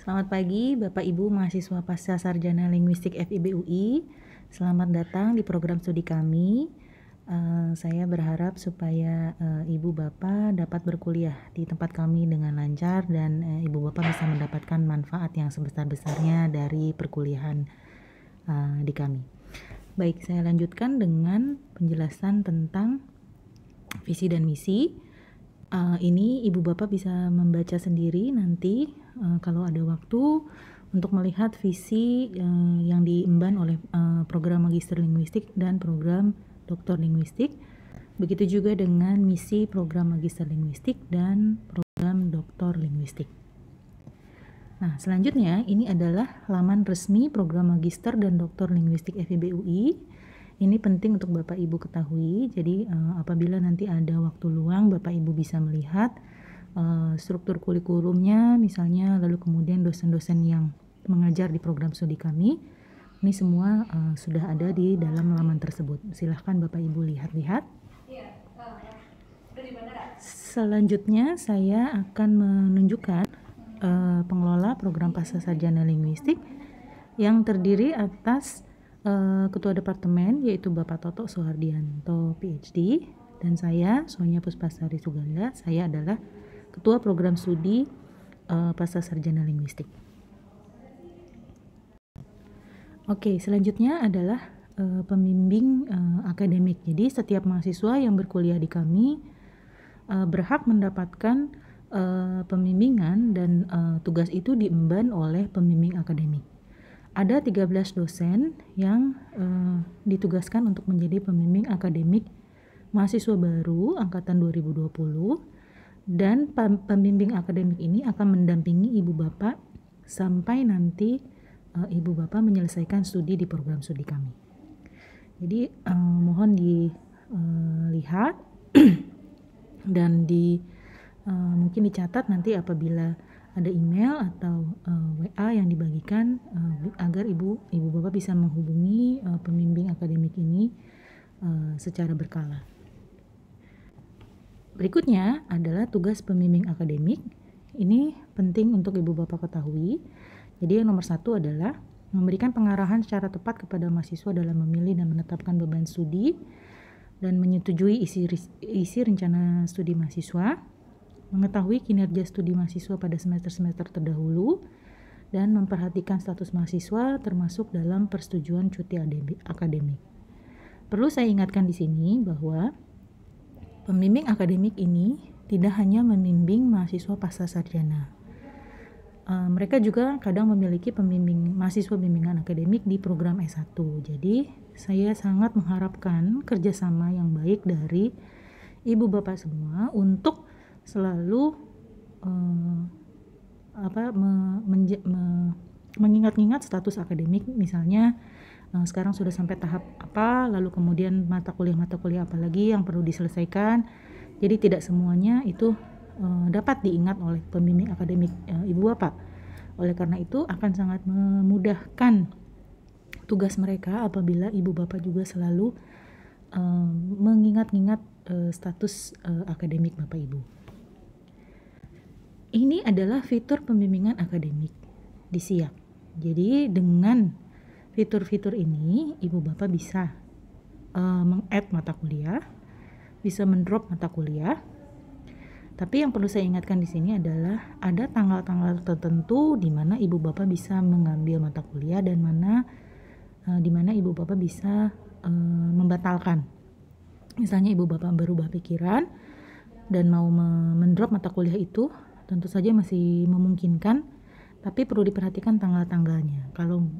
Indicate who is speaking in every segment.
Speaker 1: Selamat pagi Bapak Ibu mahasiswa Pasca Sarjana Linguistik FIB UI. Selamat datang di program studi kami. Saya berharap supaya Ibu Bapak dapat berkuliah di tempat kami dengan lancar dan Ibu Bapak bisa mendapatkan manfaat yang sebesar-besarnya dari perkuliahan di kami. Baik, saya lanjutkan dengan penjelasan tentang visi dan misi. Ini Ibu Bapak bisa membaca sendiri nanti kalau ada waktu untuk melihat visi yang diemban oleh program Magister Linguistik dan program Doktor Linguistik. Begitu juga dengan misi program Magister Linguistik dan program Doktor Linguistik. Nah, selanjutnya ini adalah laman resmi program Magister dan Doktor Linguistik FIB UI. Ini penting untuk Bapak Ibu ketahui. Jadi apabila nanti ada waktu luang, Bapak Ibu bisa melihat struktur kurikulumnya misalnya, lalu kemudian dosen-dosen yang mengajar di program studi kami. Ini semua sudah ada di dalam laman tersebut. Silahkan Bapak Ibu lihat-lihat. Selanjutnya saya akan menunjukkan pengelola program Pasca Sarjana Linguistik yang terdiri atas Ketua Departemen yaitu Bapak Toto Suhardianto PhD, dan saya Sonia Puspasari Suganda. Saya adalah Ketua Program Studi Pasca Sarjana Linguistik. Oke, selanjutnya adalah pembimbing akademik. Jadi setiap mahasiswa yang berkuliah di kami berhak mendapatkan pembimbingan dan tugas itu diemban oleh pembimbing akademik. Ada 13 dosen yang ditugaskan untuk menjadi pembimbing akademik mahasiswa baru angkatan 2020, dan pembimbing akademik ini akan mendampingi Ibu Bapak sampai nanti Ibu Bapak menyelesaikan studi di program studi kami. Jadi mohon dilihat dan mungkin dicatat nanti apabila ada email atau WA yang dibagikan agar Ibu Bapak bisa menghubungi pembimbing akademik ini secara berkala. Berikutnya adalah tugas pembimbing akademik. Ini penting untuk Ibu Bapak ketahui. Jadi yang nomor 1 adalah memberikan pengarahan secara tepat kepada mahasiswa dalam memilih dan menetapkan beban studi dan menyetujui isi rencana studi mahasiswa, mengetahui kinerja studi mahasiswa pada semester-semester terdahulu, dan memperhatikan status mahasiswa termasuk dalam persetujuan cuti akademik. Perlu saya ingatkan di sini bahwa pembimbing akademik ini tidak hanya membimbing mahasiswa pasca sarjana. Mereka juga kadang memiliki mahasiswa bimbingan akademik di program S1. Jadi saya sangat mengharapkan kerjasama yang baik dari Ibu Bapak semua untuk selalu mengingat-ingat status akademik. Misalnya sekarang sudah sampai tahap apa, lalu kemudian mata kuliah apa lagi yang perlu diselesaikan. Jadi tidak semuanya itu dapat diingat oleh pembimbing akademik Ibu Bapak. Oleh karena itu akan sangat memudahkan tugas mereka apabila Ibu Bapak juga selalu mengingat-ingat status akademik Bapak Ibu. Ini adalah fitur pembimbingan akademik di SIAK. Jadi dengan fitur-fitur ini Ibu Bapak bisa meng-add mata kuliah, bisa mendrop mata kuliah. Tapi yang perlu saya ingatkan di sini adalah ada tanggal-tanggal tertentu di mana Ibu Bapak bisa mengambil mata kuliah dan di mana Ibu Bapak bisa membatalkan. Misalnya Ibu Bapak berubah pikiran dan mau mendrop mata kuliah itu, tentu saja masih memungkinkan, tapi perlu diperhatikan tanggal-tanggalnya.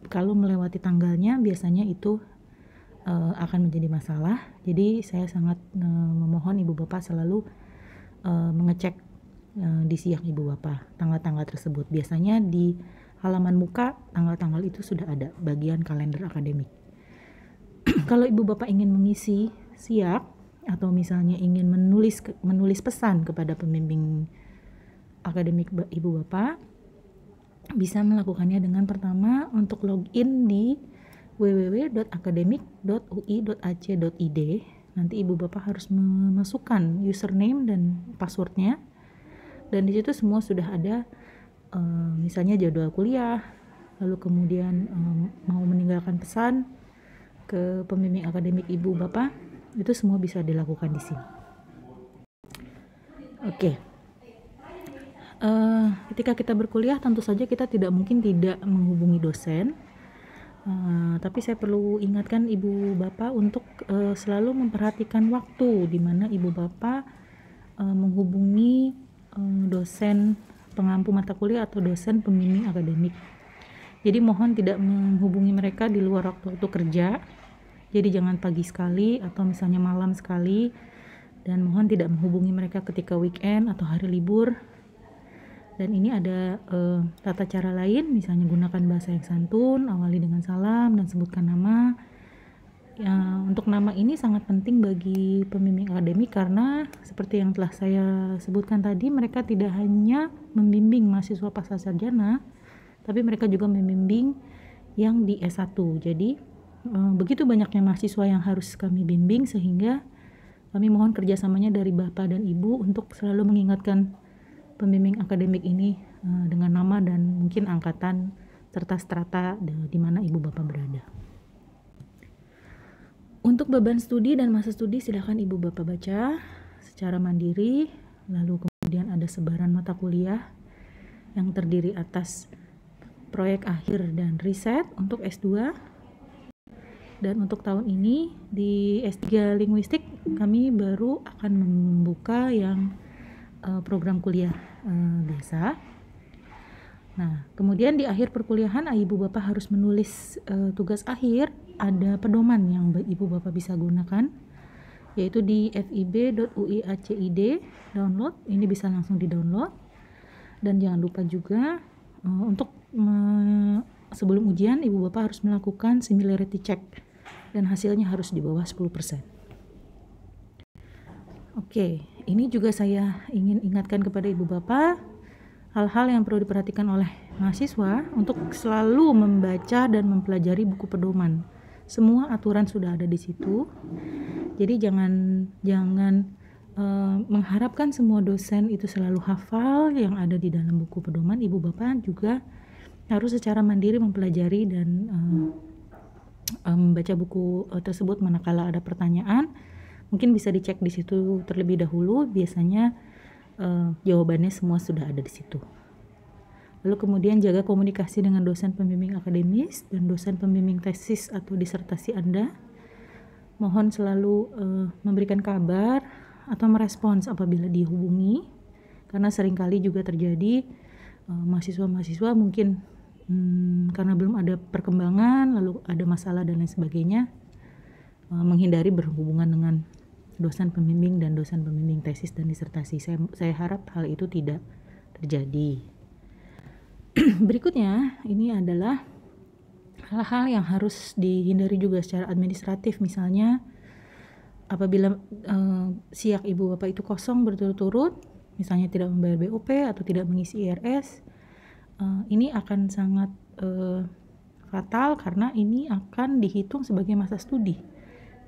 Speaker 1: Kalau melewati tanggalnya biasanya itu akan menjadi masalah. Jadi saya sangat memohon Ibu Bapak selalu mengecek di SIAK Ibu Bapak tanggal-tanggal tersebut. Biasanya di halaman muka tanggal-tanggal itu sudah ada bagian kalender akademik. Kalau Ibu Bapak ingin mengisi SIAK atau misalnya ingin menulis pesan kepada pembimbing akademik Ibu Bapak, bisa melakukannya dengan pertama untuk login di www.academic.ui.ac.id. Nanti Ibu Bapak harus memasukkan username dan passwordnya, dan di situ semua sudah ada misalnya jadwal kuliah, lalu kemudian mau meninggalkan pesan ke pembimbing akademik ibu bapak, itu semua bisa dilakukan di sini. Oke. Ketika kita berkuliah tentu saja kita tidak mungkin tidak menghubungi dosen, tapi saya perlu ingatkan ibu bapak untuk selalu memperhatikan waktu di mana ibu bapak menghubungi dosen pengampu mata kuliah atau dosen pembimbing akademik. Jadi mohon tidak menghubungi mereka di luar waktu kerja, jadi jangan pagi sekali atau misalnya malam sekali, dan mohon tidak menghubungi mereka ketika weekend atau hari libur. Dan ini ada tata cara lain, misalnya gunakan bahasa yang santun, awali dengan salam dan sebutkan nama. Untuk nama ini sangat penting bagi pembimbing akademik karena seperti yang telah saya sebutkan tadi, mereka tidak hanya membimbing mahasiswa pasca sarjana, tapi mereka juga membimbing yang di S1. Jadi begitu banyaknya mahasiswa yang harus kami bimbing, sehingga kami mohon kerjasamanya dari Bapak dan Ibu untuk selalu mengingatkan pembimbing akademik ini dengan nama dan mungkin angkatan serta strata di mana ibu bapak berada. Untuk beban studi dan masa studi silakan ibu bapak baca secara mandiri, lalu kemudian ada sebaran mata kuliah yang terdiri atas proyek akhir dan riset untuk S2. Dan untuk tahun ini di S3 Linguistik kami baru akan membuka yang program kuliah biasa. Nah, kemudian di akhir perkuliahan ibu bapak harus menulis tugas akhir. Ada pedoman yang ibu bapak bisa gunakan, yaitu di fib.uiacid download. Ini bisa langsung di download. Dan jangan lupa juga untuk sebelum ujian ibu bapak harus melakukan similarity check dan hasilnya harus di bawah 10%. Oke, ini juga saya ingin ingatkan kepada ibu bapak hal-hal yang perlu diperhatikan oleh mahasiswa untuk selalu membaca dan mempelajari buku pedoman. Semua aturan sudah ada di situ. Jadi jangan mengharapkan semua dosen itu selalu hafal yang ada di dalam buku pedoman. Ibu bapak juga harus secara mandiri mempelajari dan membaca buku tersebut manakala ada pertanyaan. Mungkin bisa dicek di situ terlebih dahulu, biasanya jawabannya semua sudah ada di situ. Lalu kemudian jaga komunikasi dengan dosen pembimbing akademis dan dosen pembimbing tesis atau disertasi Anda. Mohon selalu memberikan kabar atau merespons apabila dihubungi, karena seringkali juga terjadi mahasiswa-mahasiswa mungkin karena belum ada perkembangan, lalu ada masalah dan lain sebagainya, menghindari berhubungan dengan dosen pembimbing dan dosen pembimbing tesis dan disertasi. Saya harap hal itu tidak terjadi. Berikutnya, ini adalah hal-hal yang harus dihindari juga secara administratif. Misalnya, apabila siak ibu bapak itu kosong berturut-turut, misalnya tidak membayar BOP atau tidak mengisi IRS, ini akan sangat fatal karena ini akan dihitung sebagai masa studi.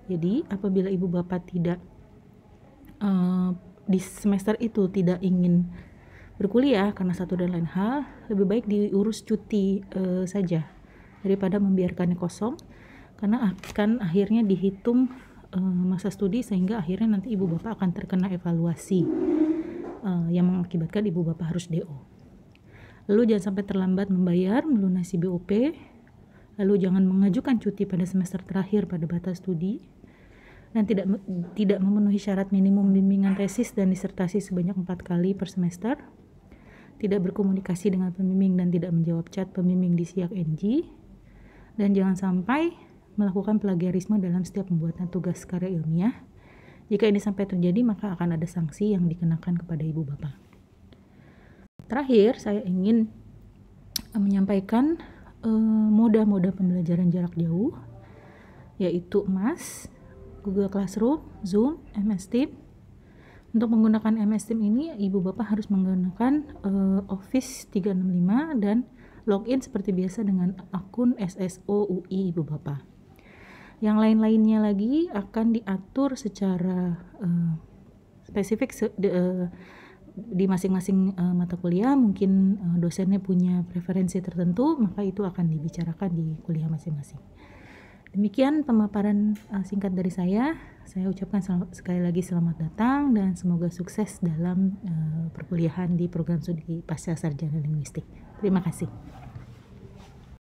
Speaker 1: Jadi apabila ibu bapak tidak di semester itu tidak ingin berkuliah karena satu dan lain hal, lebih baik diurus cuti saja daripada membiarkannya kosong, karena akan akhirnya dihitung masa studi sehingga akhirnya nanti ibu bapak akan terkena evaluasi yang mengakibatkan ibu bapak harus DO. Lalu jangan sampai terlambat membayar melunasi BOP. Lalu jangan mengajukan cuti pada semester terakhir pada batas studi, dan tidak memenuhi syarat minimum bimbingan tesis dan disertasi sebanyak 4 kali per semester. Tidak berkomunikasi dengan pembimbing dan tidak menjawab chat pembimbing di SIAK NG. Dan jangan sampai melakukan plagiarisme dalam setiap pembuatan tugas karya ilmiah. Jika ini sampai terjadi, maka akan ada sanksi yang dikenakan kepada ibu bapak. Terakhir, saya ingin menyampaikan moda-moda pembelajaran jarak jauh, yaitu MAS, Google Classroom, Zoom, MS Teams. Untuk menggunakan MS Teams ini, ibu bapak harus menggunakan Office 365 dan login seperti biasa dengan akun SSO UI ibu bapak. Yang lain-lainnya lagi akan diatur secara spesifik di masing-masing mata kuliah mungkin dosennya punya preferensi tertentu, maka itu akan dibicarakan di kuliah masing-masing. Demikian pemaparan singkat dari saya. Saya ucapkan sekali lagi selamat datang dan semoga sukses dalam perkuliahan di program studi pasca sarjana linguistik. Terima kasih.